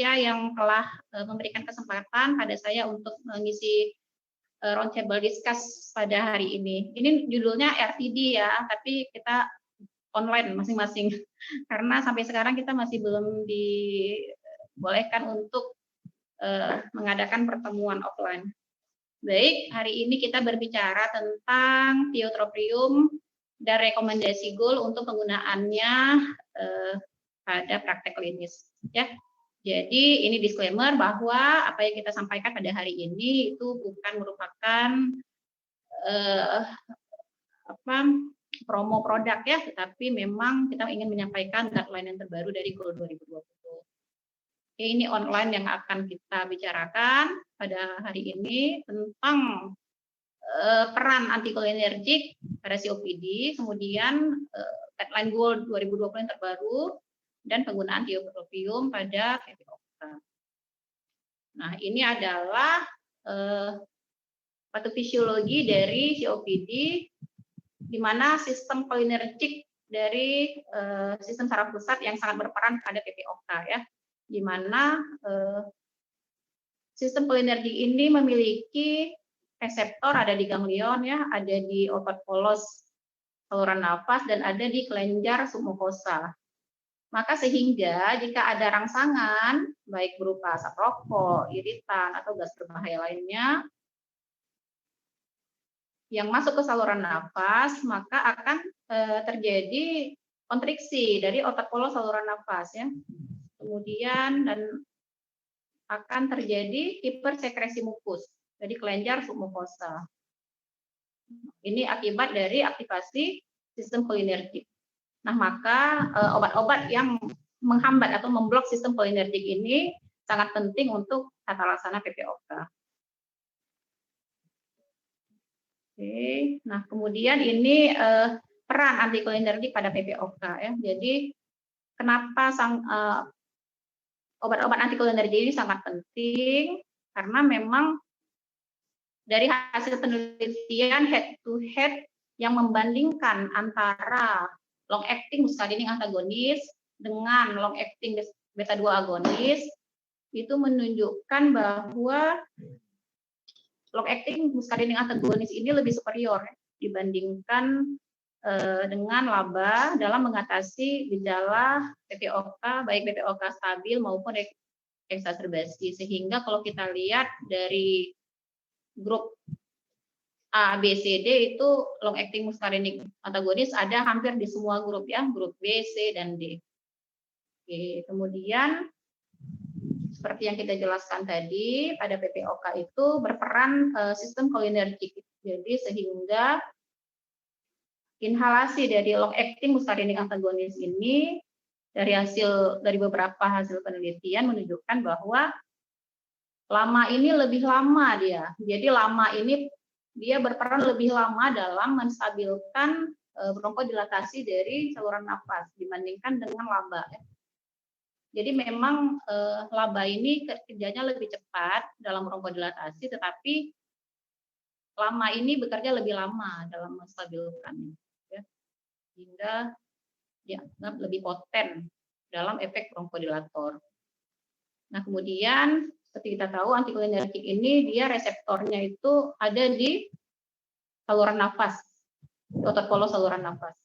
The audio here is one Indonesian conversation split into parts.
yang telah memberikan kesempatan pada saya untuk mengisi roundtable discuss pada hari ini. Ini judulnya RTD ya, tapi kita online masing-masing karena sampai sekarang kita masih belum dibolehkan untuk mengadakan pertemuan offline. Baik, hari ini kita berbicara tentang tiotropium dan rekomendasi goal untuk penggunaannya pada praktek klinis. Ya, jadi ini disclaimer bahwa apa yang kita sampaikan pada hari ini itu bukan merupakan promo produk ya, tetapi memang kita ingin menyampaikan guideline yang terbaru dari Goal 2020. Oke, ini online yang akan kita bicarakan pada hari ini tentang peran antikolinergik pada COPD, kemudian guideline Goal 2020 yang terbaru, dan penggunaan tiotropium pada PPOK. Nah, ini adalah patofisiologi dari COPD, di mana sistem kolinergik dari sistem saraf pusat yang sangat berperan pada PPOK ya, di mana sistem kolinergik ini memiliki reseptor ada di ganglion ya, ada di otot polos saluran nafas dan ada di kelenjar submukosa. Maka sehingga jika ada rangsangan, baik berupa asap rokok, iritan, atau gas berbahaya lainnya yang masuk ke saluran nafas, maka akan terjadi kontriksi dari otot polos saluran nafas ya. Kemudian dan akan terjadi hipersekresi mukus dari kelenjar submukosa. Ini akibat dari aktivasi sistem kolinergik. Nah, maka obat-obat yang menghambat atau memblok sistem kolinergik ini sangat penting untuk tata laksana PPOK. Oke, nah kemudian ini peran antikolinergik pada PPOK ya. Jadi kenapa obat-obat antikolinergik ini sangat penting? Karena memang dari hasil penelitian head to head yang membandingkan antara long acting muscarinic antagonis dengan long acting beta 2 agonis itu menunjukkan bahwa long acting muscarinic antagonis ini lebih superior dibandingkan dengan LABA dalam mengatasi gejala PPOK, baik PPOK stabil maupun eksaserbasi. Sehingga kalau kita lihat dari grup A, B, C, D itu long acting muscarinic antagonis ada hampir di semua grup ya, grup B, C, dan D. Oke, kemudian seperti yang kita jelaskan tadi, pada PPOK itu berperan sistem kolinergik. Jadi sehingga inhalasi dari long acting muscarinic antagonis ini dari beberapa hasil penelitian menunjukkan bahwa lama ini lebih lama dia. Jadi lama ini dia berperan lebih lama dalam menstabilkan bronkodilatasi dari saluran nafas dibandingkan dengan LABA. Jadi memang LABA ini kerjanya lebih cepat dalam bronkodilatasi, tetapi lama ini bekerja lebih lama dalam menstabilkan, ya, hingga dianggap lebih poten dalam efek bronkodilator. Nah kemudian seperti kita tahu antikolinergik ini dia reseptornya itu ada di saluran nafas, di otot polos saluran nafas.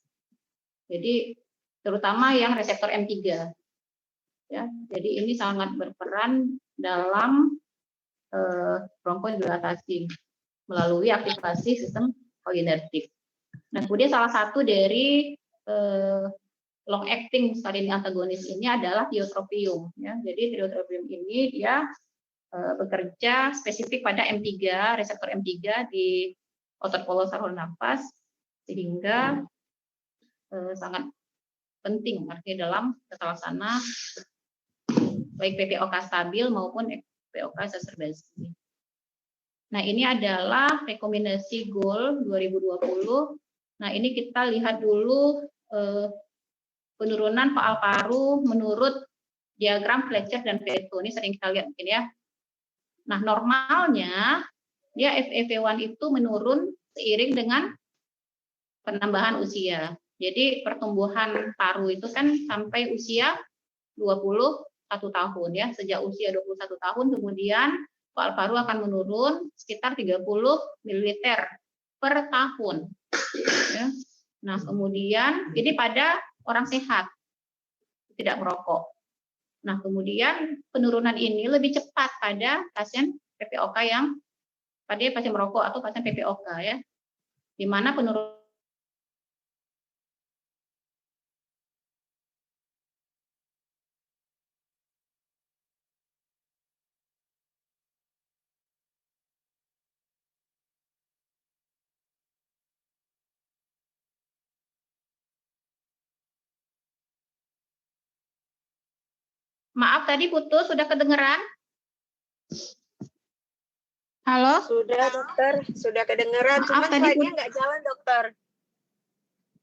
Jadi terutama yang reseptor M3. Ya, jadi ini sangat berperan dalam bronkodilatasi melalui aktivasi sistem kolinergik. Nah, kemudian salah satu dari long acting muscarinic antagonis ini adalah tiotropium. Ya, jadi tiotropium ini dia bekerja spesifik pada M3, reseptor M3 di otot polos saluran nafas, sehingga sangat penting artinya dalam tata laksana baik PPOK stabil maupun PPOK eksaserbasi. Nah, ini adalah rekomendasi goal 2020. Nah, ini kita lihat dulu penurunan faal paru menurut diagram Fletcher dan Pareto. Ini sering kita lihat mungkin ya. Nah, normalnya dia FEV1 itu menurun seiring dengan penambahan usia. Jadi pertumbuhan paru itu kan sampai usia 20 tahun ya. Sejak usia 21 tahun kemudian paru-paru akan menurun sekitar 30 ml per tahun. Ya. Nah, kemudian ini pada orang sehat, tidak merokok. Nah, kemudian penurunan ini lebih cepat pada pasien PPOK yang pada pasien merokok atau pasien PPOK ya, di mana penurunan. Maaf tadi putus, sudah kedengeran? Halo? Sudah dokter, sudah kedengeran. Maaf, Cuman tadi slide-nya nggak jalan dokter.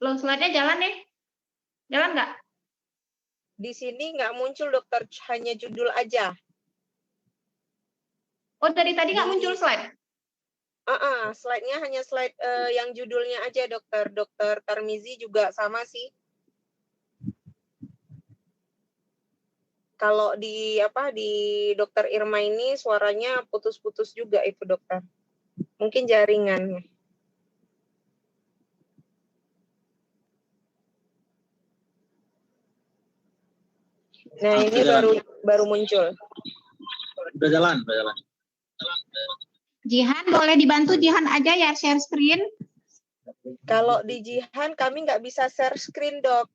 Loh, slide-nya jalan nih? Jalan nggak? Di sini nggak muncul dokter, hanya judul aja. Oh, dari tadi nggak muncul slide? Slide-nya hanya slide yang judulnya aja dokter. Dokter Tarmizi juga sama sih. Kalau di dokter Irma ini suaranya putus-putus juga itu dokter. Mungkin jaringannya. Nah, ini baru muncul. Udah jalan, udah jalan. Jihan, boleh dibantu Jihan aja ya share screen? Kalau di Jihan kami nggak bisa share screen dok.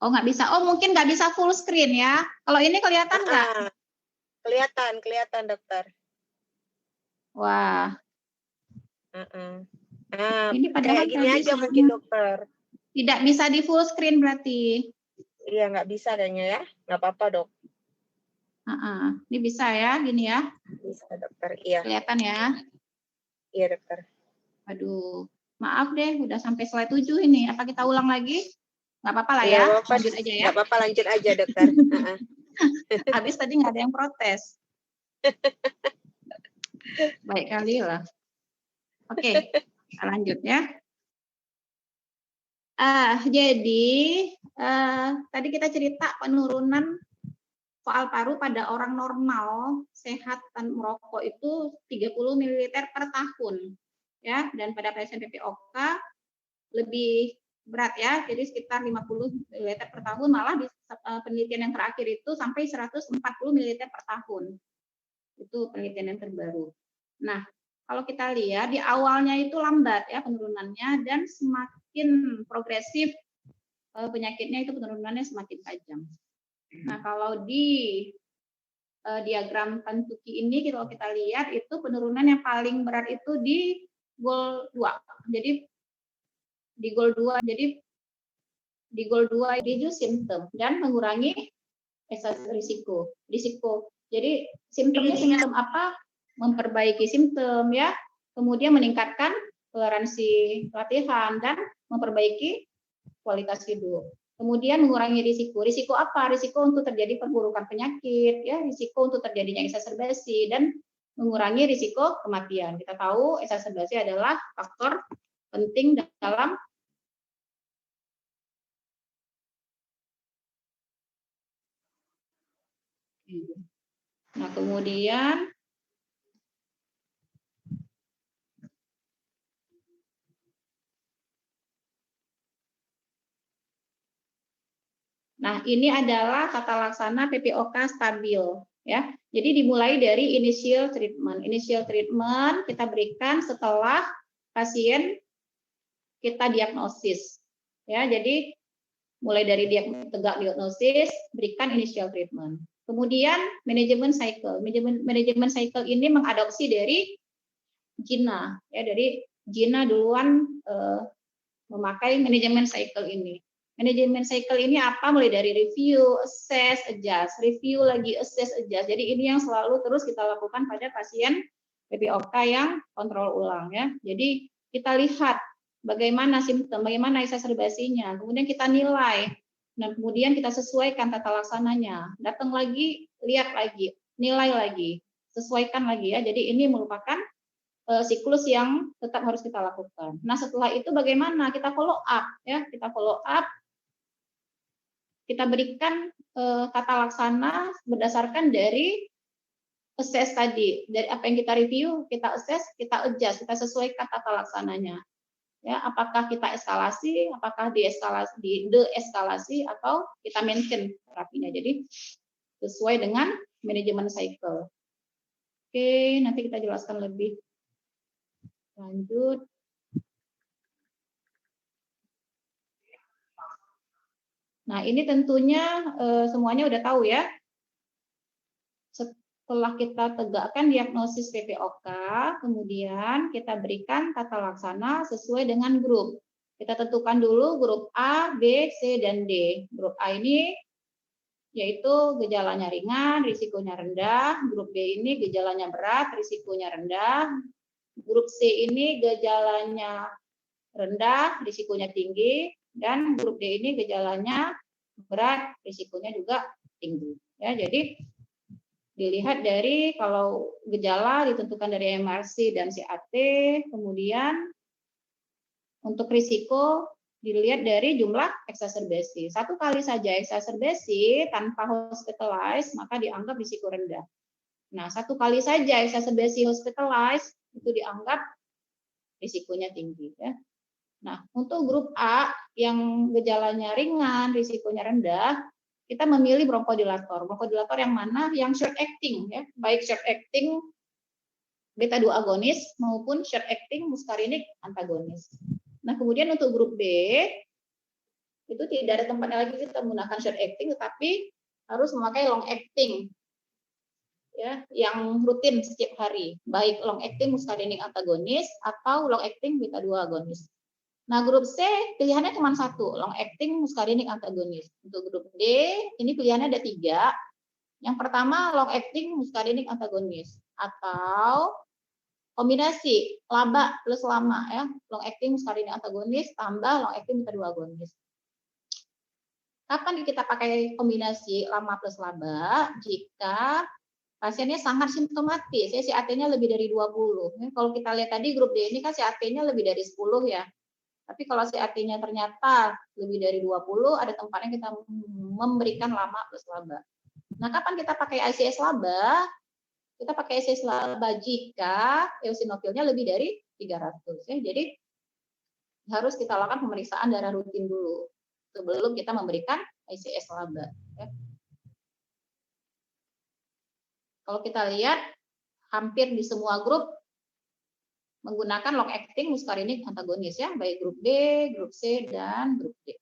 Oh, nggak bisa. Oh, mungkin nggak bisa full screen ya. Kalau ini kelihatan nggak? Kelihatan dokter. Wah. Nah, ini padahal kayak gini aja mungkin dokter. Tidak bisa di full screen berarti. Iya, nggak bisa kayaknya ya. Nggak apa-apa dok. Ini bisa ya, gini ya? Bisa dokter, iya. Kelihatan ya? Iya dokter. Aduh, maaf deh, udah sampai slide 7 ini. Apa kita ulang lagi? Nggak apa-apa lah ya, lanjut aja ya. Nggak apa-apa, lanjut aja dokter. Habis tadi nggak ada yang protes. Baik kali lah. Oke, kita lanjut ya. Jadi tadi kita cerita penurunan soal paru pada orang normal sehat dan merokok itu 30 ml per tahun ya, dan pada pasien PPOK lebih berat ya, jadi sekitar 50 ml per tahun, malah di penelitian yang terakhir itu sampai 140 ml per tahun. Itu penelitian yang terbaru. Nah, kalau kita lihat di awalnya itu lambat ya penurunannya, dan semakin progresif penyakitnya itu penurunannya semakin tajam. Nah, kalau di diagram Tantuki ini kalau kita lihat itu penurunan yang paling berat itu di goal 2. Jadi di goal 2 reduce simptom dan mengurangi risiko. Jadi simptomnya simptom apa? Memperbaiki simptom ya, kemudian meningkatkan toleransi latihan dan memperbaiki kualitas hidup. Kemudian mengurangi risiko. Risiko apa? Risiko untuk terjadi perburukan penyakit, ya, risiko untuk terjadinya eksaserbasi, dan mengurangi risiko kematian. Kita tahu eksaserbasi adalah faktor penting dalam kemudian ini adalah tata laksana PPOK stabil ya. Jadi dimulai dari initial treatment. Initial treatment kita berikan setelah pasien kita diagnosis. Ya, jadi mulai dari tegak diagnosis, berikan initial treatment. Kemudian manajemen cycle. Manajemen cycle ini mengadopsi dari Gina ya, dari Gina duluan memakai manajemen cycle ini. Manajemen cycle ini apa? Mulai dari review, assess, adjust, review lagi, assess, adjust. Jadi ini yang selalu terus kita lakukan pada pasien PPOK yang kontrol ulang ya. Jadi kita lihat bagaimana simptom, bagaimana eksaserbasinya, kemudian kita nilai, dan kemudian kita sesuaikan tata laksananya. Datang lagi, lihat lagi, nilai lagi, sesuaikan lagi ya. Jadi ini merupakan siklus yang tetap harus kita lakukan. Nah, setelah itu bagaimana? Kita follow up ya, kita follow up, kita berikan tata laksana berdasarkan dari assess tadi, dari apa yang kita review, kita assess, kita adjust, kita sesuaikan tata laksananya. Ya, apakah kita eskalasi, apakah deeskalasi atau kita maintain terapinya. Jadi sesuai dengan manajemen cycle. Oke, nanti kita jelaskan lebih lanjut. Nah, ini tentunya semuanya udah tahu ya. Setelah kita tegakkan diagnosis PPOK, kemudian kita berikan tata laksana sesuai dengan grup. Kita tentukan dulu grup A, B, C, dan D. Grup A ini yaitu gejalanya ringan, risikonya rendah. Grup B ini gejalanya berat, risikonya rendah. Grup C ini gejalanya rendah, risikonya tinggi. Dan grup D ini gejalanya berat, risikonya juga tinggi. Ya, jadi dilihat dari kalau gejala ditentukan dari MRC dan CAT, kemudian untuk risiko dilihat dari jumlah eksaserbasi. Satu kali saja eksaserbasi tanpa hospitalize maka dianggap risiko rendah. Nah, satu kali saja eksaserbasi hospitalize itu dianggap risikonya tinggi. Ya. Nah, untuk grup A yang gejalanya ringan, risikonya rendah, kita memilih bronkodilator. Bronkodilator yang mana? Yang short acting, ya, baik short acting beta 2 agonis maupun short acting muscarinic antagonis. Nah, kemudian untuk grup B itu tidak ada tempatnya lagi kita menggunakan short acting, tetapi harus memakai long acting, ya, yang rutin setiap hari, baik long acting muscarinic antagonis atau long acting beta 2 agonis. Nah, grup C pilihannya cuma satu, long acting muscarinic antagonis. Untuk grup D, ini pilihannya ada 3. Yang pertama, long acting muscarinic antagonis atau kombinasi laba plus lama, ya, long acting muscarinic antagonis tambah long acting beta 2 agonis. Kapan kita pakai kombinasi lama plus laba? Jika pasiennya sangat simptomatis, ya, CAT-nya lebih dari 20. Ya, kalau kita lihat tadi grup D ini kan CAT-nya lebih dari 10 ya. Tapi kalau CAT-nya ternyata lebih dari 20, ada tempatnya kita memberikan lama plus laba. Nah, kapan kita pakai ICS laba? Kita pakai ICS laba jika eosinofilnya lebih dari 300. Ya. Jadi harus kita lakukan pemeriksaan darah rutin dulu sebelum kita memberikan ICS laba. Ya. Kalau kita lihat, hampir di semua grup menggunakan long acting muscarinic antagonis, ya, baik grup B, grup C, dan grup D.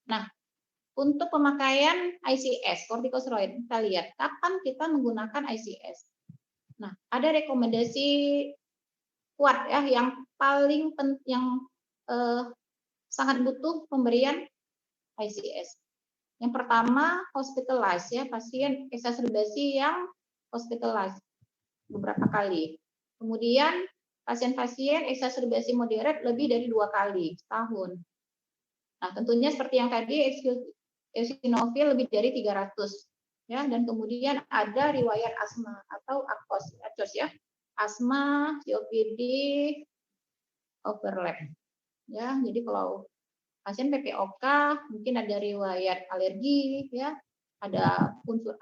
Nah, untuk pemakaian ICS, kortikosteroid, kita lihat kapan kita menggunakan ICS. Nah, ada rekomendasi kuat, ya, yang paling yang sangat butuh pemberian ICS. Yang pertama, hospitalize, ya, pasien eksaserbasi yang hospitalize beberapa kali. Kemudian pasien-pasien eksaserbasi moderat lebih dari 2 kali setahun. Nah, tentunya seperti yang tadi eosinofil lebih dari 300, ya, dan kemudian ada riwayat asma atau ACOS, ya, asma, COPD, overlap, ya. Jadi kalau pasien PPOK mungkin ada riwayat alergi, ya, ada unsur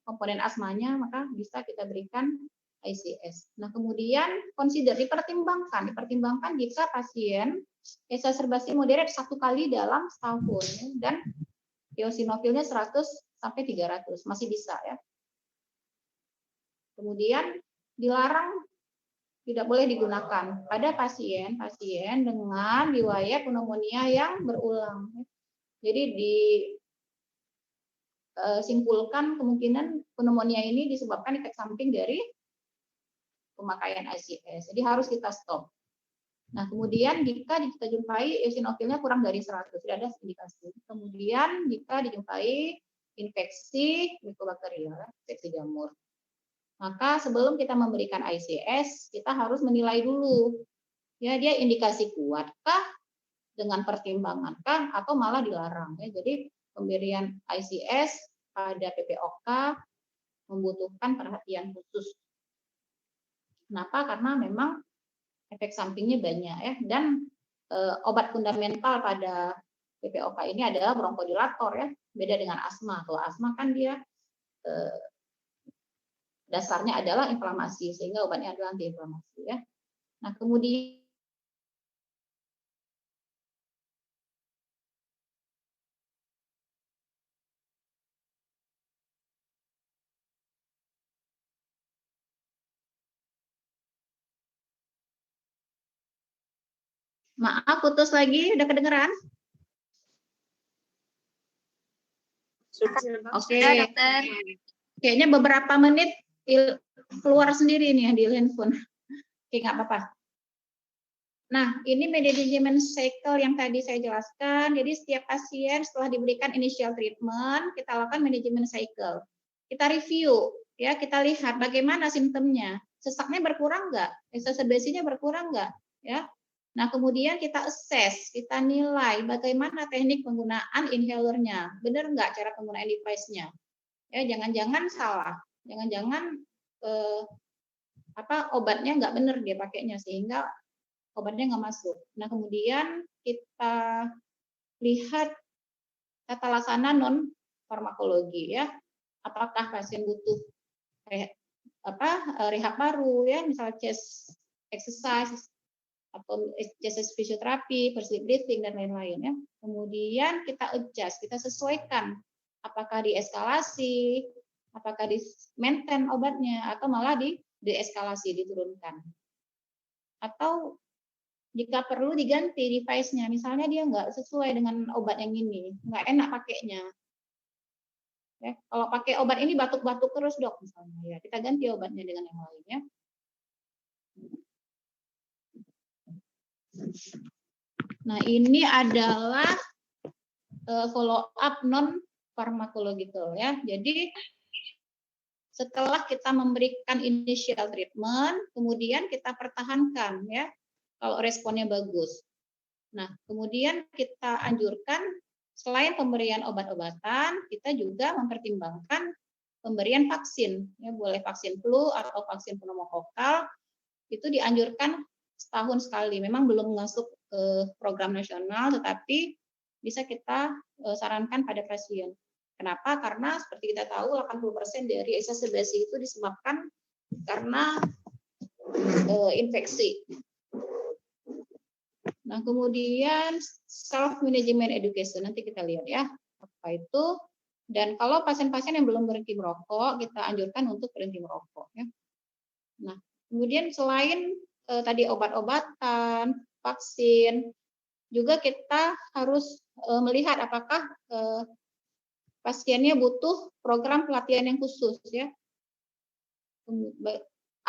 komponen asmanya, maka bisa kita berikan ICS. Nah, kemudian dipertimbangkan jika pasien eksaserbasi moderat 1 kali dalam setahun, ya, dan eosinofilnya 100 sampai 300 masih bisa, ya. Kemudian dilarang, tidak boleh digunakan pada pasien dengan riwayat pneumonia yang berulang. Jadi simpulkan kemungkinan pneumonia ini disebabkan efek samping dari pemakaian ICS. Jadi harus kita stop. Nah, kemudian jika kita jumpai eosinofilnya kurang dari 100, tidak ada indikasi. Kemudian jika dijumpai infeksi mycobacterial, infeksi jamur, maka sebelum kita memberikan ICS, kita harus menilai dulu, ya, dia indikasi kuatkah, dengan pertimbangankah, atau malah dilarang, ya. Jadi pemberian ICS pada PPOK membutuhkan perhatian khusus. Kenapa? Karena memang efek sampingnya banyak, ya, dan obat fundamental pada PPOK ini adalah bronchodilator ya, beda dengan asma. Kalau asma kan dia dasarnya adalah inflamasi, sehingga obatnya adalah antiinflamasi ya. Nah, kemudian maaf putus lagi, udah kedengeran? Oke, dokter. kayaknya beberapa menit keluar sendiri nih di handphone. Oke, nggak apa-apa. Nah, ini manajemen cycle yang tadi saya jelaskan. Jadi setiap pasien setelah diberikan initial treatment, kita lakukan manajemen cycle. Kita review, ya, kita lihat bagaimana simptomnya. Sesaknya berkurang nggak? Exacerbasinya berkurang nggak? Ya. Nah, kemudian kita assess, kita nilai bagaimana teknik penggunaan inhalernya. Benar nggak cara penggunaan device-nya? Ya, jangan-jangan salah. Jangan-jangan obatnya nggak benar dia pakainya, sehingga obatnya nggak masuk. Nah, kemudian kita lihat tata laksana non farmakologi ya. Apakah pasien butuh rehab baru ya, misalnya chest exercise atau chest physiotherapy, sleep breathing dan lain-lain ya. Kemudian kita adjust, kita sesuaikan apakah dieskalasi, apakah di maintain obatnya atau malah dieskalasi, diturunkan. Atau jika perlu diganti device-nya, misalnya dia nggak sesuai dengan obat yang ini, nggak enak pakainya. Ya, kalau pakai obat ini batuk-batuk terus dok, misalnya, ya kita ganti obatnya dengan yang lain ya. Nah, ini adalah follow up non farmakological ya. Jadi setelah kita memberikan initial treatment, kemudian kita pertahankan ya. Kalau responnya bagus. Nah, kemudian kita anjurkan selain pemberian obat-obatan, kita juga mempertimbangkan pemberian vaksin. Ya, boleh vaksin flu atau vaksin pneumokokal, itu dianjurkan setahun sekali. Memang belum masuk ke program nasional, tetapi bisa kita sarankan pada pasien. Kenapa? Karena seperti kita tahu 80% dari exacerbasi itu disebabkan karena infeksi. Nah, kemudian self management education, nanti kita lihat ya apa itu. Dan kalau pasien-pasien yang belum berhenti merokok, kita anjurkan untuk berhenti merokok ya. Nah, kemudian selain tadi obat-obatan, vaksin, juga kita harus melihat apakah pasiennya butuh program pelatihan yang khusus ya.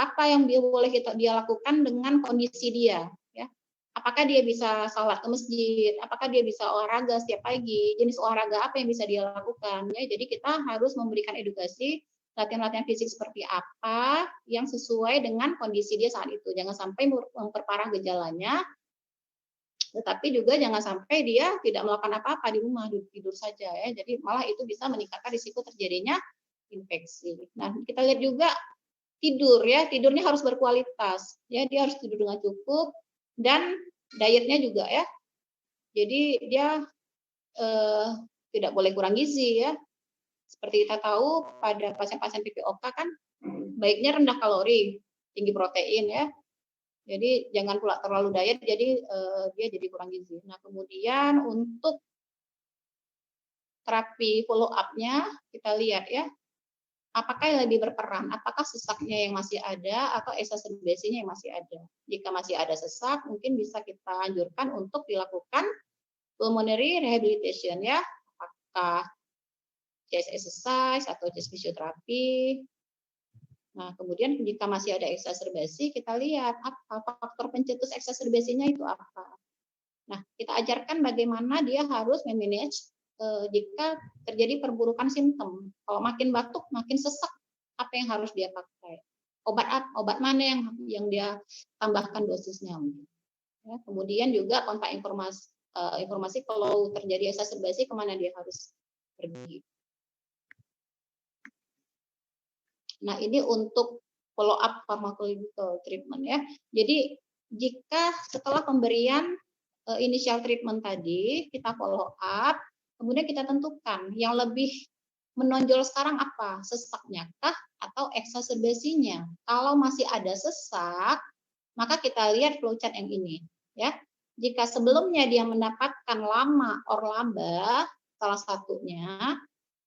Apa yang boleh dia lakukan dengan kondisi dia ya. Apakah dia bisa salat ke masjid, apakah dia bisa olahraga setiap pagi, jenis olahraga apa yang bisa dia lakukan ya. Jadi kita harus memberikan edukasi latihan-latihan fisik seperti apa yang sesuai dengan kondisi dia saat itu. Jangan sampai memperparah gejalanya, tetapi juga jangan sampai dia tidak melakukan apa-apa di rumah, tidur saja ya. Jadi malah itu bisa meningkatkan risiko terjadinya infeksi. Nah, kita lihat juga tidur ya, tidurnya harus berkualitas ya, dia harus tidur dengan cukup. Dan dietnya juga ya, jadi dia tidak boleh kurang gizi ya. Seperti kita tahu pada pasien-pasien PPOK kan baiknya rendah kalori, tinggi protein ya. Jadi jangan pula terlalu diet, jadi dia jadi kurang gizi. Nah, kemudian untuk terapi follow up-nya kita lihat ya, apakah yang lebih berperan? Apakah sesaknya yang masih ada atau exacerbasinya yang masih ada? Jika masih ada sesak, mungkin bisa kita anjurkan untuk dilakukan pulmonary rehabilitation ya. Apakah chest exercise atau chest physiotherapy. Nah, kemudian jika masih ada exacerbasi, kita lihat apa faktor pencetus exacerbasinya itu apa. Nah, kita ajarkan bagaimana dia harus memanage jika terjadi perburukan simptom. Kalau makin batuk, makin sesak, apa yang harus dia pakai? Obat mana yang dia tambahkan dosisnya? Ya, kemudian juga kontak informasi kalau terjadi exacerbasi kemana dia harus pergi. Nah, ini untuk follow up pharmacological treatment ya. Jadi jika setelah pemberian initial treatment tadi, kita follow up, kemudian kita tentukan yang lebih menonjol sekarang apa? Sesaknya kah atau exacerbasinya? Kalau masih ada sesak, maka kita lihat flowchart yang ini, ya. Jika sebelumnya dia mendapatkan lama or laba, salah satunya,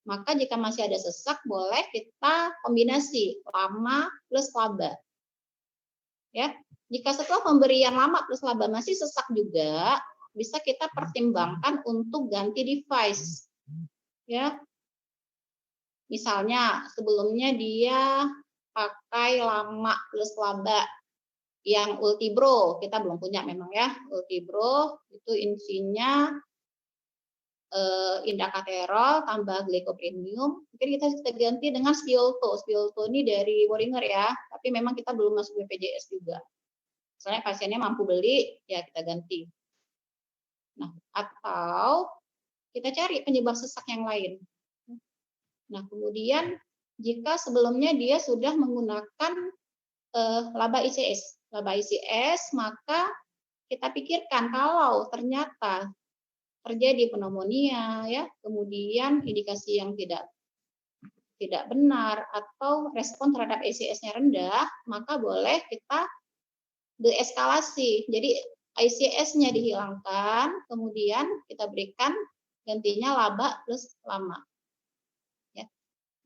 maka jika masih ada sesak, boleh kita kombinasi lama plus laba. Ya, jika setelah pemberian lama plus laba masih sesak juga, bisa kita pertimbangkan untuk ganti device. Ya, misalnya sebelumnya dia pakai lama plus laba yang Ultibro, kita belum punya memang ya. Ultibro itu isinya Indacaterol tambah glycoprenium. Mungkin kita ganti dengan Stiolto. Stiolto ini dari Boehringer ya, tapi memang kita belum masuk BPJS juga. Misalnya pasiennya mampu beli, ya kita ganti. Nah, atau kita cari penyebab sesak yang lain. Nah, kemudian jika sebelumnya dia sudah menggunakan laba ICS, maka kita pikirkan kalau ternyata terjadi pneumonia, ya, kemudian indikasi yang tidak benar atau respon terhadap ICS-nya rendah, maka boleh kita deeskalasi. Jadi ICS-nya dihilangkan, kemudian kita berikan gantinya laba plus lama. Ya.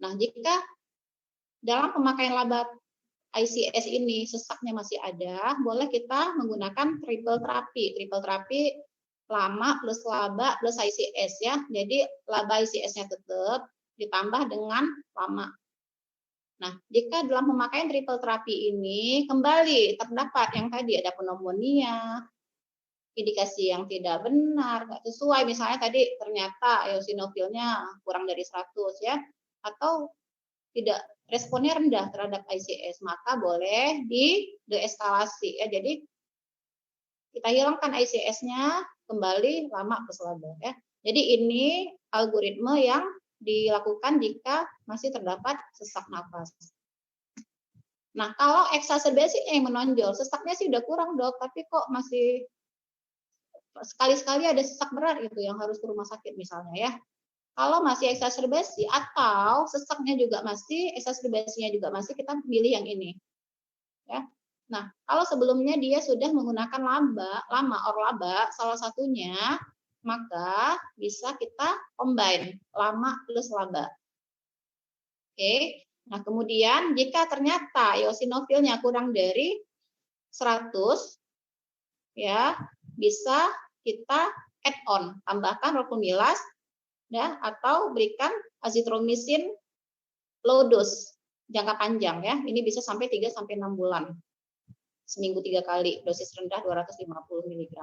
Nah, jika dalam pemakaian laba ICS ini sesaknya masih ada, boleh kita menggunakan triple terapi. Triple terapi lama plus laba plus ICS ya. Jadi laba ICS-nya tetap ditambah dengan lama. Nah, jika dalam pemakaian triple terapi ini kembali terdapat yang tadi ada pneumonia, indikasi yang tidak benar, nggak sesuai, misalnya tadi ternyata eosinofilnya kurang dari 100 ya, atau tidak responnya rendah terhadap ICS, maka boleh di deeskalasi ya. Jadi kita hilangkan ICS-nya, kembali lama plus laba ya. Jadi ini algoritma yang dilakukan jika masih terdapat sesak nafas. Nah, kalau exacerbasi yang menonjol, sesaknya sih udah kurang dok, tapi kok masih sekali-sekali ada sesak berat gitu yang harus ke rumah sakit misalnya ya. Kalau masih exacerbasi atau sesaknya juga masih, exacerbasinya juga masih, kita pilih yang ini. Ya. Nah, kalau sebelumnya dia sudah menggunakan lama or laba, salah satunya, maka bisa kita combine lama plus laba. Oke. Nah, kemudian jika ternyata eosinofilnya kurang dari 100, ya, bisa kita add on, tambahkan roflumilast ya, atau berikan azitromisin low dose jangka panjang ya. Ini bisa sampai 3 sampai 6 bulan. Seminggu 3 kali, dosis rendah 250 mg.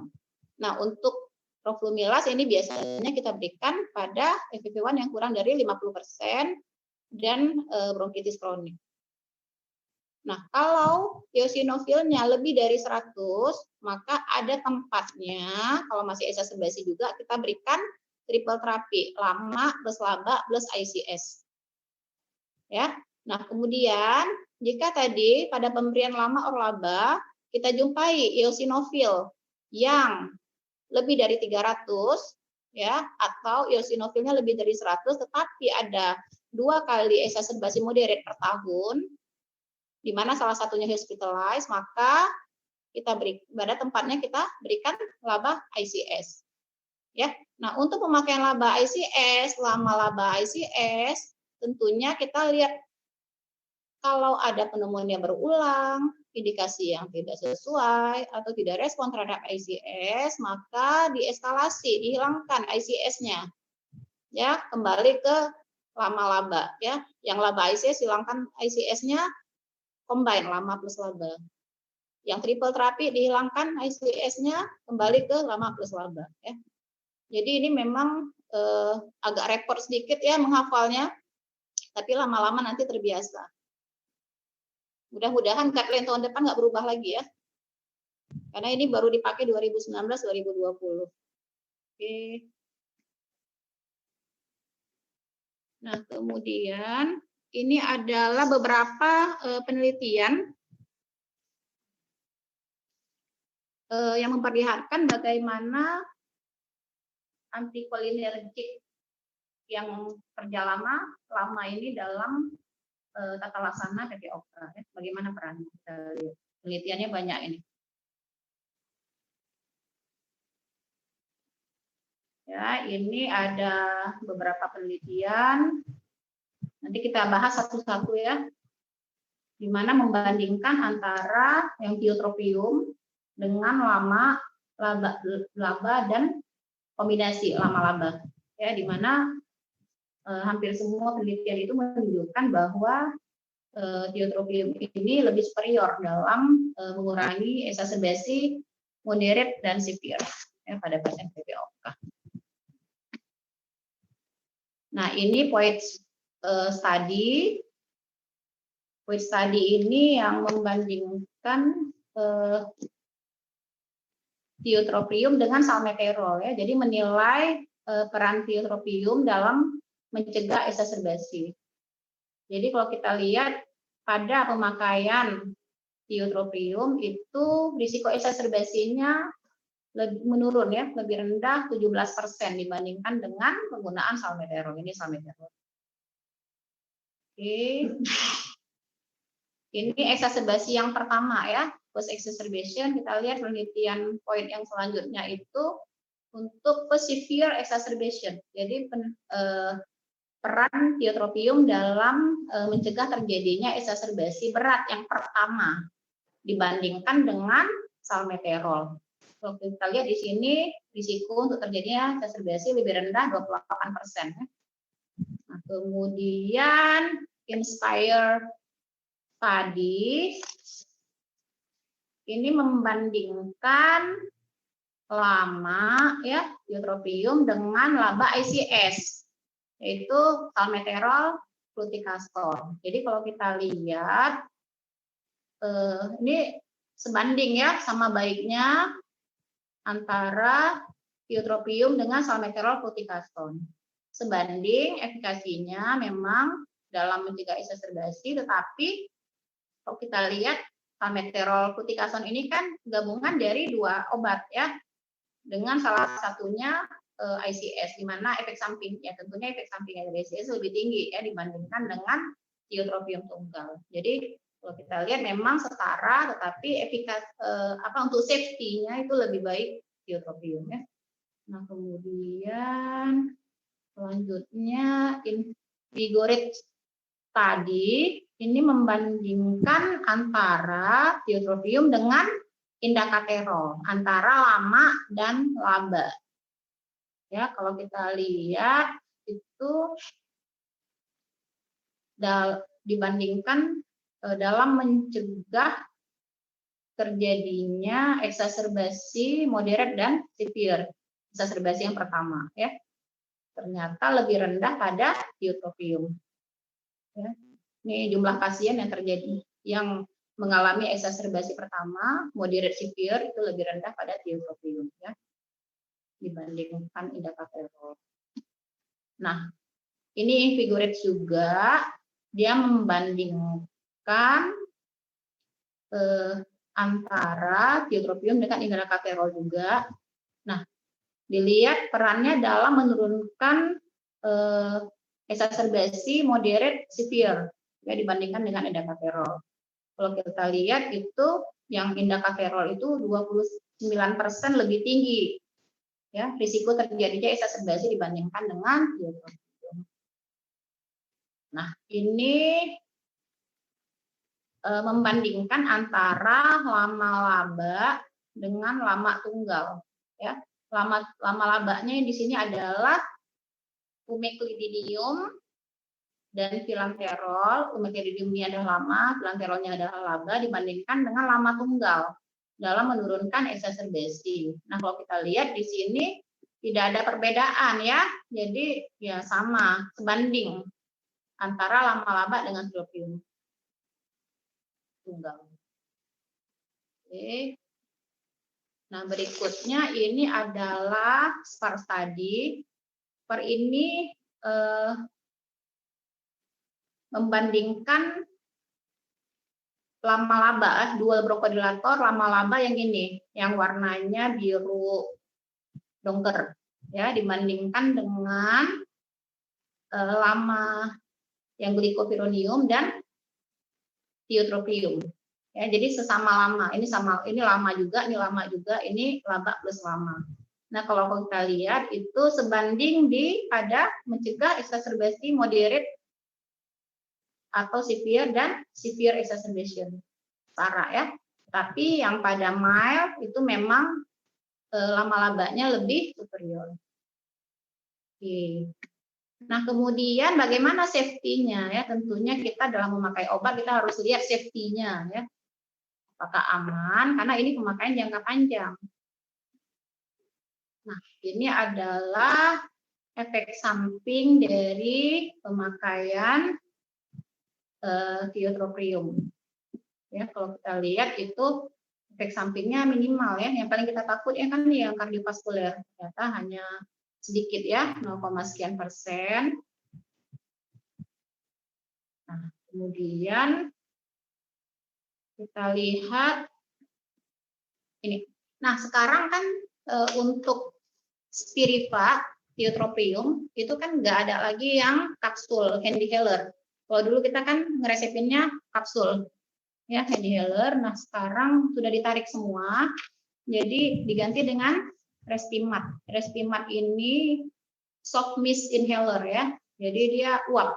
Nah, untuk roflumilast ini biasanya kita berikan pada FEV1 yang kurang dari 50% dan bronkitis kronik. Nah, kalau eosinofilnya lebih dari 100, maka ada tempatnya, kalau masih exacerbasi juga, kita berikan triple terapi, lama plus laba plus ICS. Ya. Nah, kemudian jika tadi pada pemberian lama or laba kita jumpai eosinofil yang lebih dari 300 ya, atau eosinofilnya lebih dari 100 tetapi ada 2 kali exacerbasi moderate per tahun, di mana salah satunya hospitalized, maka kita pada tempatnya kita berikan laba ICS. Ya. Nah, untuk pemakaian laba ICS, lama laba ICS, tentunya kita lihat kalau ada pneumonia berulang, indikasi yang tidak sesuai atau tidak respon terhadap ICS, maka dieskalasi, dihilangkan ICS-nya. Ya, kembali ke lama laba ya. Yang laba ICS hilangkan ICS-nya, combine lama plus laba. Yang triple terapi dihilangkan ICS-nya, kembali ke lama plus laba ya. Jadi ini memang agak repot sedikit ya menghafalnya, tapi lama-lama nanti terbiasa. Mudah-mudahan guideline tahun depan nggak berubah lagi ya, karena ini baru dipakai 2019-2020. Oke. Nah, kemudian ini adalah beberapa penelitian yang memperlihatkan bagaimana antikolinergik yang kerja lama ini dalam tata laksana PPOK. Ya. Bagaimana perannya? Kita lihat. Penelitiannya banyak ini. Ya, ini ada beberapa penelitian. Nanti kita bahas satu-satu ya. Di mana membandingkan antara yang tiotropium dengan laba dan kombinasi laba. Ya, di mana hampir semua penelitian itu menunjukkan bahwa tiotropium ini lebih superior dalam mengurangi exacerbasi moderate dan severe ya, pada pasien PPOK. Nah, ini point study. Point study ini yang membandingkan tiotropium dengan salmeterol ya. Jadi menilai peran tiotropium dalam mencegah exacerbasi. Jadi kalau kita lihat pada pemakaian tiotropium itu risiko exacerbasinya menurun ya, lebih rendah 17% dibandingkan dengan penggunaan salmeterol. Ini salmeterol. Oke. Ini exacerbasi yang pertama ya, post exacerbation. Kita lihat penelitian poin yang selanjutnya itu untuk severe exacerbation. Jadi peran tiotropium dalam mencegah terjadinya exacerbasi berat yang pertama dibandingkan dengan salmeterol. Kalau kita lihat di sini risiko untuk terjadinya exacerbasi lebih rendah 28%. Nah, kemudian Inspire tadi ini membandingkan lama ya tiotropium dengan laba ICS, yaitu salmeterol fluticastor. Jadi kalau kita lihat ini sebanding ya sama baiknya antara tiotropium dengan salmeterol fluticastor. Sebanding efikasinya memang dalam mencegah exacerbasi, tetapi kalau kita lihat salmeterol fluticastor ini kan gabungan dari dua obat ya, dengan salah satunya ICS, di mana efek sampingnya tentunya efek sampingnya dari ICS lebih tinggi ya dibandingkan dengan tiotropium tunggal. Jadi kalau kita lihat memang setara, tetapi efikas untuk safety-nya itu lebih baik tiotropium ya. Nah kemudian selanjutnya Invigorate tadi ini membandingkan antara tiotropium dengan indacaterol, antara lama dan laba. Ya, kalau kita lihat itu dibandingkan dalam mencegah terjadinya exacerbasi moderate dan severe. Exacerbasi yang pertama ya. Ternyata lebih rendah pada tiotropium. Ya. Ini jumlah pasien yang mengalami exacerbasi pertama, moderate severe itu lebih rendah pada tiotropium ya dibandingkan indacaterol. Nah, ini Invigorate juga dia membandingkan antara tiotropium dengan indacaterol juga. Nah, dilihat perannya dalam menurunkan exacerbasi moderate severe ya dibandingkan dengan indacaterol. Kalau kita lihat itu yang indacaterol itu 29% lebih tinggi ya risiko terjadinya exacerbasi dibandingkan dengan tiotropium. Nah, ini membandingkan antara lama laba dengan lama tunggal ya. Lama labanya di sini adalah umeclidinium dan filanterol. Umeclidinium ini adalah lama, filanterolnya adalah laba dibandingkan dengan lama tunggal dalam menurunkan exacerbasi. Nah, kalau kita lihat di sini tidak ada perbedaan ya. Jadi ya sama, sebanding antara lama laba dengan tiotropium tunggal. Oke. Nah, berikutnya ini adalah SPAR study. SPAR ini membandingkan lama-laba, dual bronchodilator lama-laba yang ini, yang warnanya biru dongker, ya, dibandingkan dengan lama yang glycopyrronium dan tiotropium. Ya, jadi sesama lama. Ini lama juga, ini lama juga, ini laba plus lama. Nah, kalau kita lihat itu sebanding pada mencegah exacerbasi moderate atau severe dan severe exacerbation parah ya. Tapi yang pada mild itu memang lama-labanya lebih superior. Oke. Nah, kemudian bagaimana safety-nya ya? Tentunya kita dalam memakai obat kita harus lihat safety-nya ya. Apakah aman? Karena ini pemakaian jangka panjang. Nah, ini adalah efek samping dari pemakaian tiotropium. Ya, kalau kita lihat itu efek sampingnya minimal ya. Yang paling kita takut ya kan yang kardiovaskuler. Ternyata hanya sedikit ya, 0, sekian persen. Nah, kemudian kita lihat ini. Nah, sekarang kan untuk Spiriva, tiotropium, itu kan nggak ada lagi yang kapsul, handyhaler. Kalau dulu kita kan ngeresepinnya kapsul, ya handyhaler. Nah, sekarang sudah ditarik semua, jadi diganti dengan Respimat. Respimat ini soft mist inhaler ya, jadi dia uap,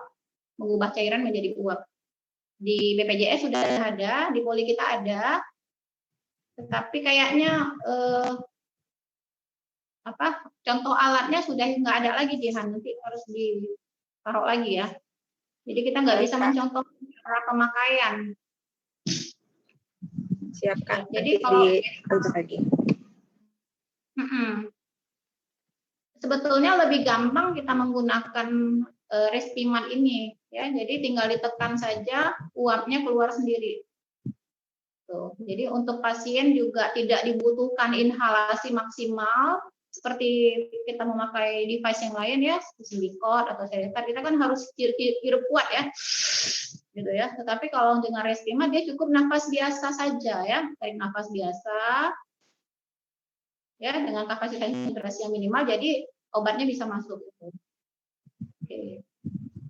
mengubah cairan menjadi uap. Di BPJS sudah ada, di poli kita ada, tetapi kayaknya contoh alatnya sudah nggak ada lagi di nanti harus ditaruh lagi ya. Jadi kita nggak bisa mencontoh cara pemakaian. Siap Kak. Jadi kalau lagi. Sebetulnya lebih gampang kita menggunakan Respimat ini ya. Jadi tinggal ditekan saja uapnya keluar sendiri. Tuh. Jadi untuk pasien juga tidak dibutuhkan inhalasi maksimal seperti kita memakai device yang lain ya, Symbicort atau Seretar, kita kan harus hirup kuat ya. Gitu ya. Tetapi kalau dengan Respimat dia cukup nafas biasa saja ya, tarik nafas biasa. Ya, dengan kapasitas inspirasi yang minimal jadi obatnya bisa masuk gitu. Oke.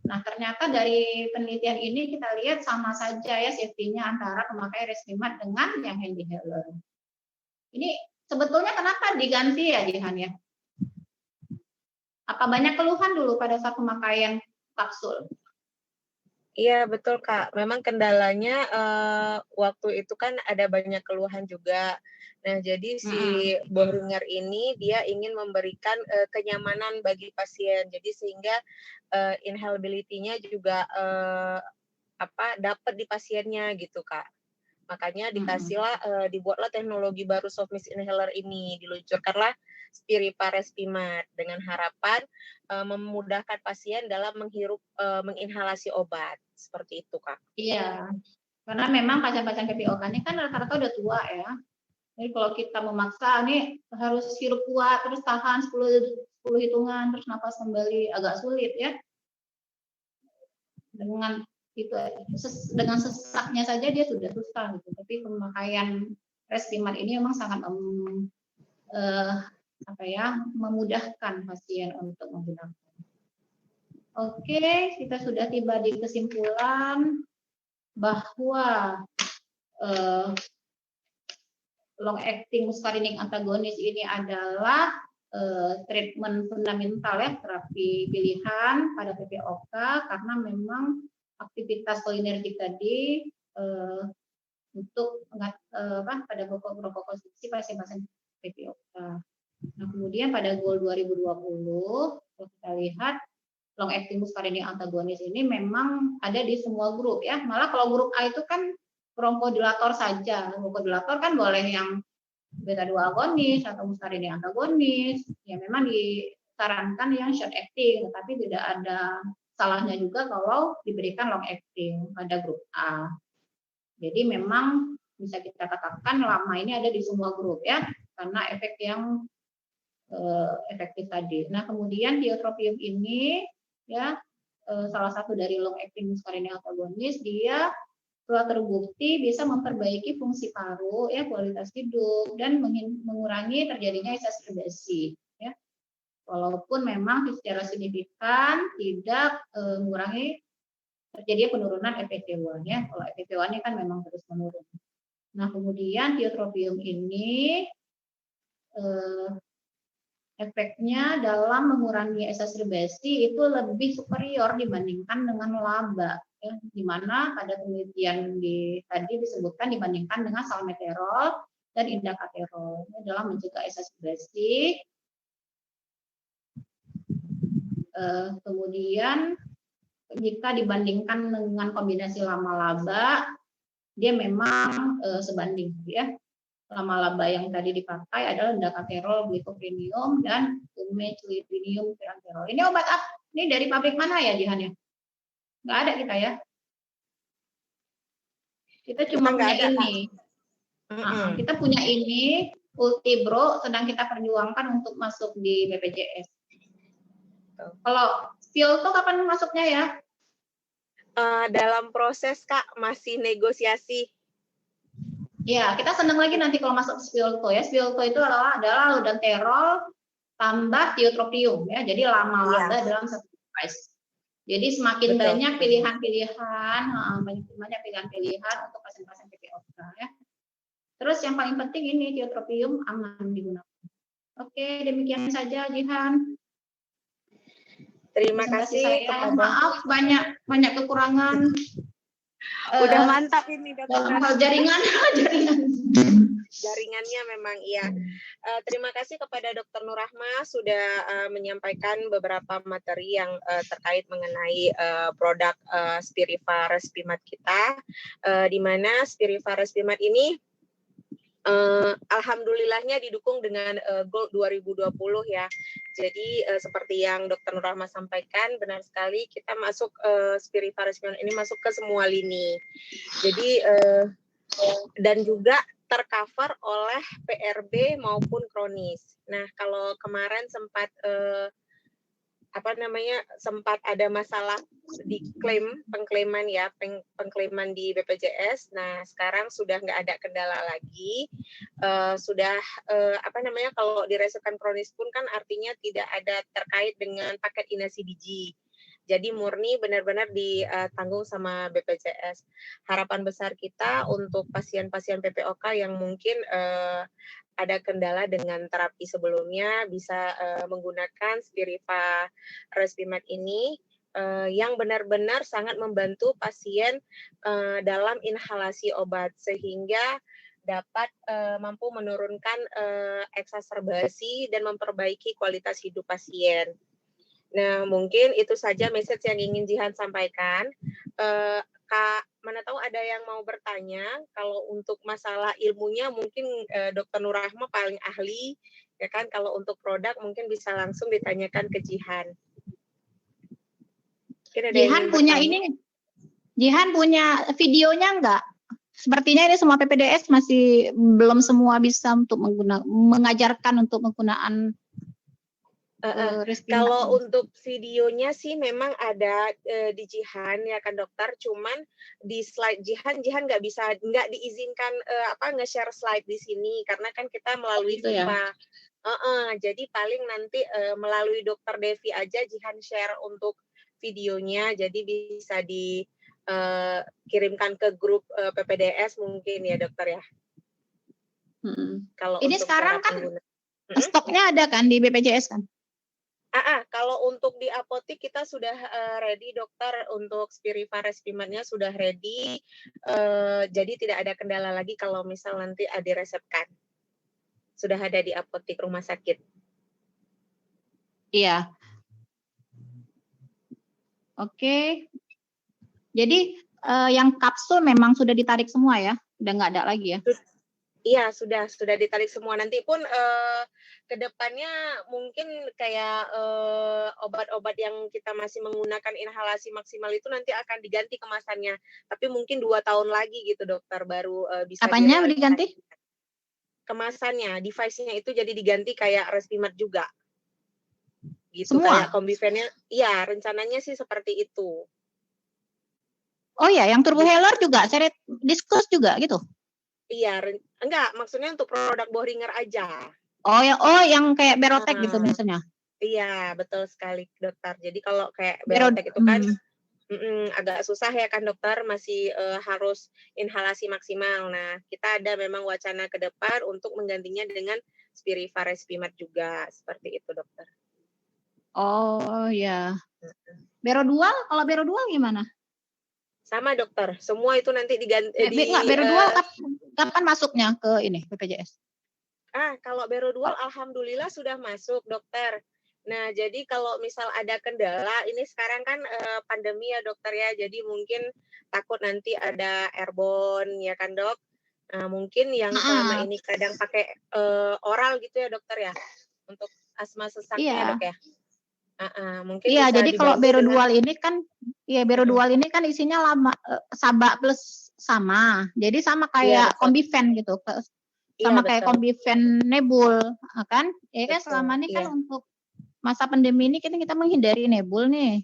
Nah, ternyata dari penelitian ini kita lihat sama saja ya safety-nya antara pemakai Respimat dengan yang handyhaler. Ini sebetulnya kenapa diganti ya Jihan ya? Apa banyak keluhan dulu pada saat pemakaian kapsul? Iya betul Kak, memang kendalanya waktu itu kan ada banyak keluhan juga. Nah jadi si Boehringer ini dia ingin memberikan kenyamanan bagi pasien, jadi sehingga inhalability-nya juga dapat di pasiennya gitu Kak. Makanya dikasihlah dibuatlah teknologi baru soft mist inhaler ini, diluncurkanlah Spiriva Respimat dengan harapan memudahkan pasien dalam menghirup menginhalasi obat seperti itu Kak. Iya, karena memang pasien-pasien PPOK ini kan rata-rata udah tua ya. Jadi kalau kita memaksa nih harus hirup kuat terus tahan 10 hitungan terus napas kembali agak sulit ya. Dengan itu dengan sesaknya saja dia sudah susah gitu. Tapi pemakaian Respimat ini memang sangat memudahkan pasien untuk menggunakan. Oke, kita sudah tiba di kesimpulan bahwa long acting muscarinic antagonis ini adalah treatment fundamental ya, terapi pilihan pada PPOK karena memang aktivitas kolinergik tadi untuk pada bronkokonstriksi pasien-pasien PPOK. Nah, kemudian pada goal 2020 kalau kita lihat long acting muscarinic antagonis ini memang ada di semua grup ya. Malah kalau grup A itu kan bronchodilator saja. Bronchodilator kan boleh yang beta 2 agonis atau muscarinic antagonis. Ya memang disarankan yang short acting, tetapi tidak ada salahnya juga kalau diberikan long acting pada grup A. Jadi memang bisa kita katakan lama ini ada di semua grup ya, karena efek yang efektif tadi. Nah, kemudian tiotropium ini ya salah satu dari long acting muscarinic antagonis dia telah terbukti bisa memperbaiki fungsi paru, ya, kualitas hidup, dan mengurangi terjadinya exacerbasi. Ya. Walaupun memang secara signifikan tidak mengurangi terjadinya penurunan FEV1, ya. Kalau FEV1-nya kan memang terus menurun. Nah, kemudian tiotropium ini efeknya dalam mengurangi exacerbasi itu lebih superior dibandingkan dengan laba, ya, di mana pada penelitian tadi disebutkan dibandingkan dengan salmeterol dan indacaterol, ya, dalam mencegah exacerbasi. Kemudian jika dibandingkan dengan kombinasi lama-laba, dia memang sebanding, ya. Lama-laba yang tadi dipakai adalah indacaterol, glycopyrronium, dan umeclidinium piranterol. Ini obat apa? Ini dari pabrik mana ya, Jihan, ya? Nggak ada kita, ya. Kita cuma punya ini. Kita punya ini, Ultibro, sedang kita perjuangkan untuk masuk di BPJS. Kalau Spilto kapan masuknya, ya? Dalam proses, Kak, masih negosiasi. Ya, kita senang lagi nanti kalau masuk Spilto, ya. Spilto itu adalah laudanterol tambah tiotropium, ya. Jadi lama-laba dalam satu device. Jadi semakin banyak pilihan-pilihan, banyak pilihan-pilihan untuk pasien-pasien PPOK, ya. Terus yang paling penting ini tiotropium aman digunakan. Oke, demikian saja, Jihan. Terima kasih. Maaf, banyak kekurangan. Udah mantap ini, Dokter. Jaringannya memang iya. Terima kasih kepada Dr. Nur Rahma sudah menyampaikan beberapa materi yang terkait mengenai produk Spiriva Respimat kita, di mana Spiriva Respimat ini alhamdulillahnya didukung dengan Gold 2020, ya. Jadi seperti yang Dr. Nur Rahma sampaikan, benar sekali kita masuk Spiriva Respimat ini masuk ke semua lini. Jadi dan juga tercover oleh PRB maupun kronis. Nah, kalau kemarin sempat sempat ada masalah di pengklaiman di BPJS. Nah, sekarang sudah nggak ada kendala lagi. Sudah kalau diresepkan kronis pun kan artinya tidak ada terkait dengan paket inasi biji. Jadi murni benar-benar ditanggung sama BPJS. Harapan besar kita untuk pasien-pasien PPOK yang mungkin ada kendala dengan terapi sebelumnya bisa menggunakan Spiriva Respimat ini yang benar-benar sangat membantu pasien dalam inhalasi obat sehingga dapat mampu menurunkan eksaserbasi dan memperbaiki kualitas hidup pasien. Nah, mungkin itu saja message yang ingin Jihan sampaikan. Kak, mana tahu ada yang mau bertanya. Kalau untuk masalah ilmunya mungkin Dr. Nur Rahma paling ahli, ya kan? Kalau untuk produk mungkin bisa langsung ditanyakan ke Jihan. Jihan punya ini, Jihan punya videonya enggak? Sepertinya ini semua PPDS masih belum semua bisa untuk mengajarkan untuk penggunaan. Kalau untuk videonya sih memang ada di Jihan, ya kan dokter, cuman di slide Jihan nggak diizinkan nge-share slide di sini karena kan kita melalui VIPA. Jadi paling nanti melalui Dokter Devi aja Jihan share untuk videonya, jadi bisa dikirimkan ke grup PPDS mungkin ya dokter ya. Kalau ini sekarang kan stoknya ada kan di BPJS kan? Kalau untuk di apotik kita sudah ready dokter, untuk Spiriva Respimatnya sudah ready, jadi tidak ada kendala lagi kalau misal nanti diresepkan. Sudah ada di apotik rumah sakit. Iya. Oke. Jadi yang kapsul memang sudah ditarik semua ya? Udah nggak ada lagi ya? Iya, sudah ditarik semua. Nanti pun ke depannya mungkin kayak obat-obat yang kita masih menggunakan inhalasi maksimal itu nanti akan diganti kemasannya. Tapi mungkin 2 tahun lagi gitu dokter baru bisa. Apanya diganti? Kemasannya, device-nya itu jadi diganti kayak Respimat juga. Gitu. Semua? Kayak Combifen-nya. Iya, rencananya sih seperti itu. Oh ya, yang turbo healer juga, seret diskus juga gitu. Iya, enggak, maksudnya untuk produk Boehringer aja. Oh yang kayak Berotech gitu misalnya. Iya, betul sekali dokter. Jadi kalau kayak Bero- Berotech itu kan agak susah ya kan dokter, masih harus inhalasi maksimal. Nah, kita ada memang wacana ke depan untuk menggantinya dengan Spiriva Respimat juga, seperti itu dokter. Oh ya. Berodual, kalau Berodual gimana? Sama dokter, semua itu nanti diganti. Enggak, Berodual kapan masuknya ke ini BPJS? Kalau Berodual alhamdulillah sudah masuk dokter. Nah, jadi kalau misal ada kendala, ini sekarang kan pandemi ya dokter ya, jadi mungkin takut nanti ada airborne ya kan dok. Nah, mungkin yang selama ini kadang pakai oral gitu ya dokter ya, untuk asma sesaknya dok ya. Mungkin iya, bisa jadi kalau Berodual dengan... ini kan, ya Berodual ini kan isinya lama Saba plus sama, jadi sama kayak Combifen gitu, sama kayak Combifen Nebul, kan? Ya kan selama ini kan untuk masa pandemi ini kita menghindari nebul nih.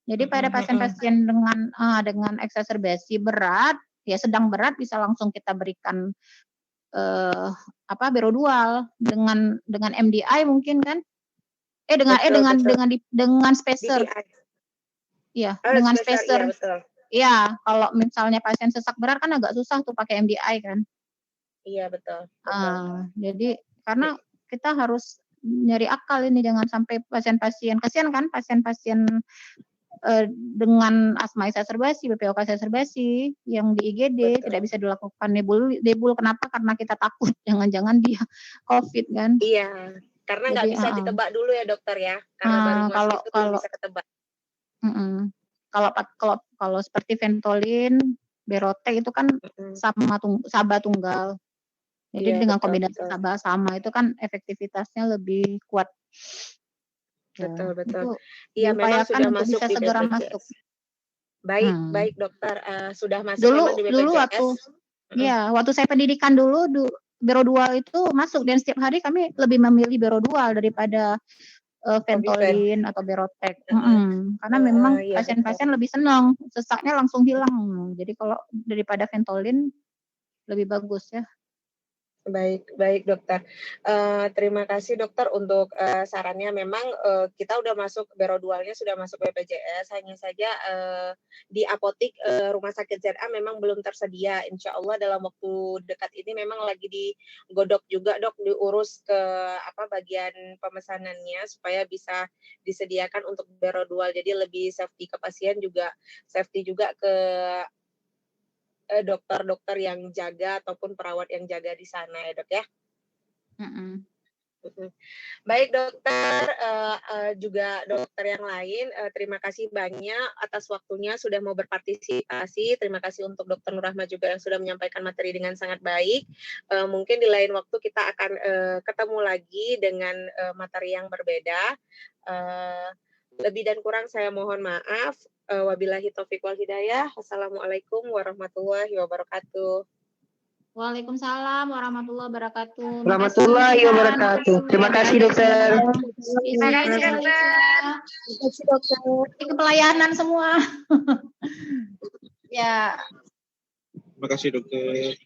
Jadi pada pasien-pasien dengan eksaserbasi berat, ya sedang berat bisa langsung kita berikan Berodual dengan MDI mungkin kan? Dengan spacer. Iya, dengan spacer. Iya, kalau misalnya pasien sesak berat kan agak susah tuh pakai MDI kan. Iya, betul. Jadi karena kita harus nyari akal ini, jangan sampai pasien-pasien, kasihan kan pasien-pasien dengan asma eksaserbasi, BPOK eksaserbasi yang di IGD tidak bisa dilakukan nebul. Kenapa? Karena kita takut jangan-jangan dia COVID kan. Iya, karena nggak bisa ditebak dulu ya dokter ya, karena baru masuk itu belum bisa ketebak. Kalau seperti Ventolin, Berotech itu kan Saba tunggal. Jadi dengan kombinasi Saba sama itu kan efektivitasnya lebih kuat. Betul. Iya, memang sudah masuk bisa segera masuk. Baik dokter, sudah masuk memang di BPJS. Dulu waktu saya pendidikan dulu Berodual itu masuk, dan setiap hari kami lebih memilih Berodual daripada Ventolin atau Berotech. Karena memang pasien-pasien lebih senang, sesaknya langsung hilang. Jadi kalau daripada Ventolin lebih bagus ya. Baik dokter. Terima kasih dokter untuk sarannya. Memang kita udah masuk Berodualnya, sudah masuk BPJS. Hanya saja di apotik Rumah Sakit ZA memang belum tersedia. Insya Allah dalam waktu dekat ini memang lagi digodok juga dok, diurus ke bagian pemesanannya supaya bisa disediakan untuk Berodual. Jadi lebih safety ke pasien juga, safety juga ke dokter-dokter yang jaga ataupun perawat yang jaga di sana ya dok ya. Baik dokter, juga dokter yang lain, terima kasih banyak atas waktunya sudah mau berpartisipasi. Terima kasih untuk dokter Nur Rahma juga yang sudah menyampaikan materi dengan sangat baik. Mungkin di lain waktu kita akan ketemu lagi dengan materi yang berbeda. Lebih dan kurang saya mohon maaf. Wabillahi taufiq wal hidayah. Wassalamualaikum warahmatullahi wabarakatuh. Waalaikumsalam warahmatullahi wabarakatuh. Terima kasih dokter. Terima kasih dokter. Itu pelayanan semua. Ya. Terima kasih dokter.